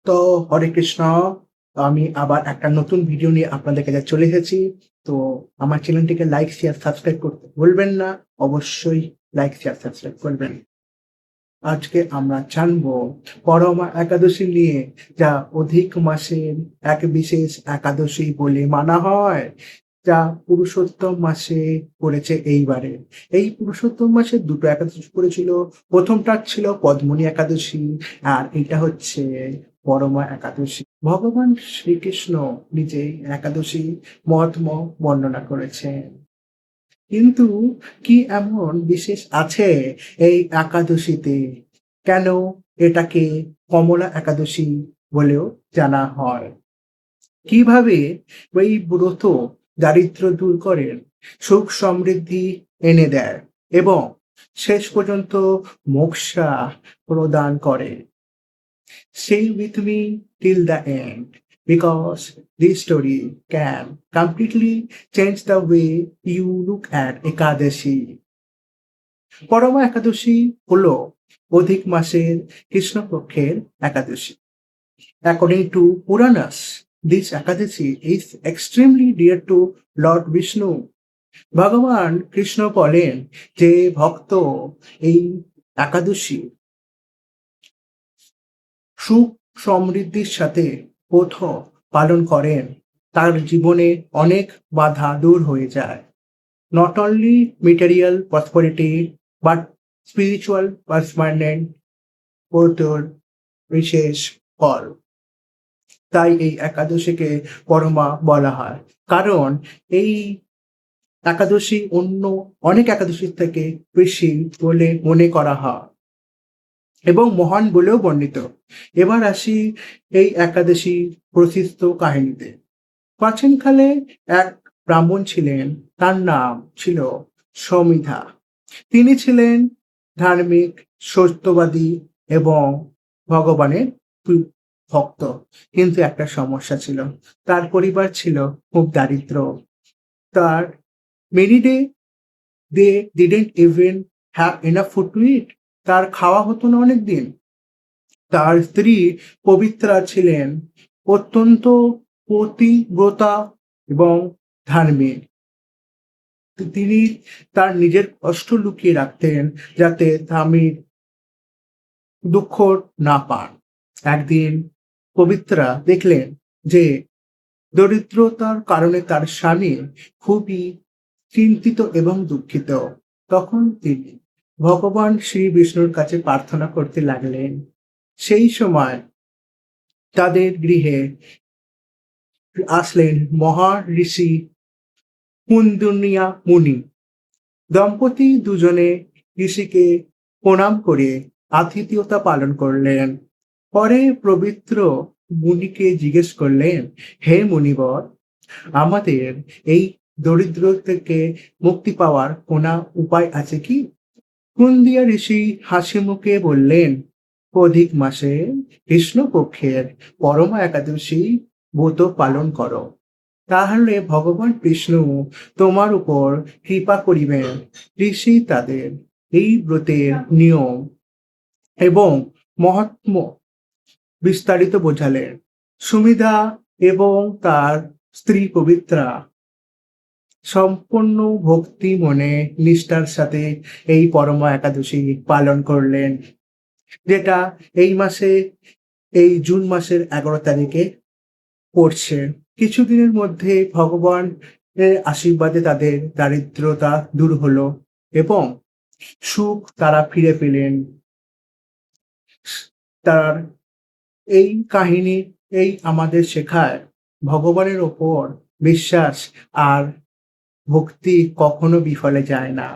তো হরে কৃষ্ণ। আমি আবার একটা নতুন ভিডিও নিয়ে আপনাদের কাছে চলে এসেছি। তো আমার চ্যানেলটিকে লাইক, শেয়ার, সাবস্ক্রাইব করতে ভুলবেন না। অবশ্যই লাইক, শেয়ার, সাবস্ক্রাইব করবেন। আজকে আমরা জানবো পরমা একাদশী নিয়ে, যা অধিক মাসের এক বিশেষ একাদশী বলে মানা হয়, যা পুরুষোত্তম মাসে পড়েছে এইবারে। এই পুরুষোত্তম মাসে দুটো একাদশী পড়েছিল। প্রথমটা ছিল পদ্মনী একাদশী, আর এটা হচ্ছে পরমা একাদশী। ভগবান শ্রীকৃষ্ণ নিজেই একাদশী মহাত্ম্য বর্ণনা করেছেন। কিন্তু কি এমন বিশেষ আছে এই একাদশীতে? কেন এটাকে কমলা একাদশী বলেও জানা হয়? কিভাবে এই ব্রত দারিদ্র্য দূর করেন, সুখ সমৃদ্ধি এনে দেয় এবং শেষ পর্যন্ত মোক্ষা প্রদান করে? Stay with me till the end, because this story can completely change the way you look at Ekadashi. Parama একাদশী হলো অধিক মাসের কৃষ্ণপক্ষের একাদশী। According to Puranas, this Ekadashi is extremely dear to Lord Vishnu. ভগবান কৃষ্ণ বলেন যে ভক্ত এই একাদশী সুখ সমৃদ্ধির সাথে প্রথম পালন করেন, তার জীবনে অনেক বাধা দূর হয়ে যায়। Not only material prosperity but spiritual permanent প্রতর বিশেষ ফল। তাই এই একাদশীকে পরমা বলা হয়, কারণ এই একাদশী অন্য অনেক একাদশীর থেকে বেশি বলে মনে করা হয় এবং মহান বলেও বর্ণিত। এবার আসি এই একাদশী প্রসিদ্ধ কাহিনীতে। প্রাচীনকালে এক ব্রাহ্মণ ছিলেন, তার নাম ছিল সমিধা। তিনি ছিলেন ধার্মিক, সত্যবাদী এবং ভগবানের ভক্ত। কিন্তু একটা সমস্যা ছিল, তার পরিবার ছিল খুব দারিদ্র। তার many day they didn't even have enough food to eat. তার খাওয়া হতো না অনেক দিন। তার স্ত্রী পবিত্রা ছিলেন অত্যন্ত পতিব্রতা এবং ধার্মিক। তিনি তার নিজের কষ্ট লুকিয়ে রাখতেন, যাতে স্বামীর দুঃখ না পান। একদিন পবিত্রা দেখলেন যে দরিদ্রতার কারণে তার স্বামী খুবই চিন্তিত এবং দুঃখিত। তখন তিনি ভগবান শ্রী বিষ্ণুর কাছে প্রার্থনা করতে লাগলেন। সেই সময় তাদের গৃহে আসলেন মহাঋষি কুন্দুনিয়া মুনি। দম্পতি দুজনে ঋষিকে প্রণাম করে আতিথেয়তা পালন করলেন। পরে পবিত্র মুনিকে জিজ্ঞেস করলেন, হে মুনিবর, আমাদের এই দরিদ্র থেকে মুক্তি পাওয়ার কোনো উপায় আছে কি? কুন্দিয়া ঋষি হাসি মুখে বললেন, অধিক মাসে কৃষ্ণপক্ষের পরমা একাদশী ব্রত পালন করো, তাহলে ভগবান বিষ্ণু তোমার উপর কৃপা করিবেন। ঋষি তাদের এই ব্রতের নিয়ম এবং মহাত্ম্য বিস্তারিত বোঝালেন। সুমিধা এবং তার স্ত্রী পবিত্রা সম্পূর্ণ ভক্তি মনে নিষ্ঠার সাথে এই পরমা একাদশী পালন করলেন, যেটা এই মাসে, এই জুন মাসের 11 তারিখে পড়ছে। কিছুদিনের মধ্যে ভগবান আশীর্বাদে তাদের দারিদ্রতা দূর হলো এবং সুখ তারা ফিরে পেলেন। তার এই কাহিনী এই আমাদের শেখায়, ভগবানের ওপর বিশ্বাস আর ভক্তি কখনো বিফলে যায় না।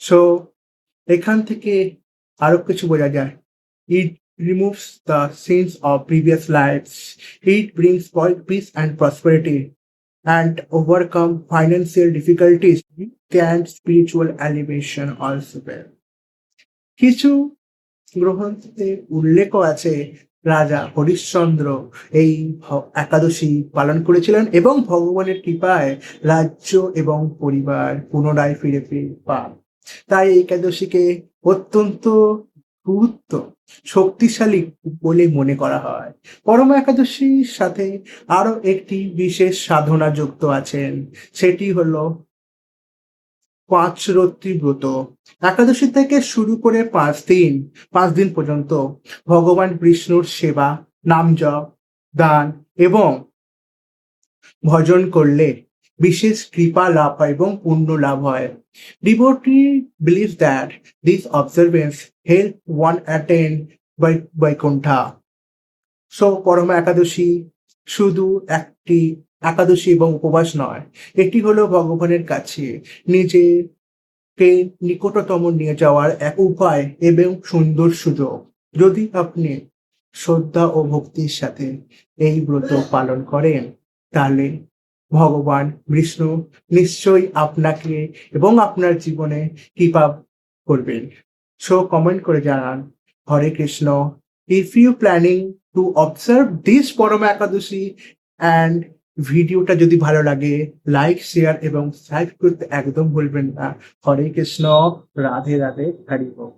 সো এখান থেকে আরো কিছু বোঝা যায়। It removes the sins of previous lives. It brings peace and prosperity and overcome financial difficulties and spiritual elevation also well. কিছু গ্রন্থে উল্লেখ আছে রাজা হরিশ্চন্দ্র এই একাদশী পালন করেছিলেন এবং ভগবানের কৃপায় রাজ্য এবং পরিবার পুনরায় ফিরে পান। তাই এই একাদশীকে অত্যন্ত গুরুত্ব শক্তিশালী বলে মনে করা হয়। পরমা একাদশীর সাথে আরো একটি বিশেষ সাধনা যুক্ত আছেন, সেটি হলো পাঁচরত্তি ব্রত। একাদশী থেকে শুরু করে 5 দিন পর্যন্ত ভগবান বিষ্ণুর সেবা, নাম জপ, দান এবং ভজন করলে বিশেষ কৃপা লাভ হয় এবং পুণ্য লাভ হয়। Devotee believes that this observance help one attain Vaikuntha. So Parama Ekadashi শুধু একটি একাদশী এবং উপবাস নয়, এটি হলো ভগবানের কাছে নিজেকে নিকটতম নিয়ে যাওয়ার এক উপায় এবং সুন্দর সুযোগ। যদি আপনি শ্রদ্ধা ও ভক্তির সাথে এই ব্রত পালন করেন, তাহলে ভগবান বিষ্ণু নিশ্চয়ই আপনাকে এবং আপনার জীবনে কৃপা করবেন। সো কমেন্ট করে জানান Hare Krishna. If you planning to observe this Parama Ekadashi and ভিডিওটা যদি ভালো লাগে, লাইক, শেয়ার এবং সাবস্ক্রাইব করতে একদম ভুলবেন না। হরে কৃষ্ণ, রাধে রাধে, হরি বল।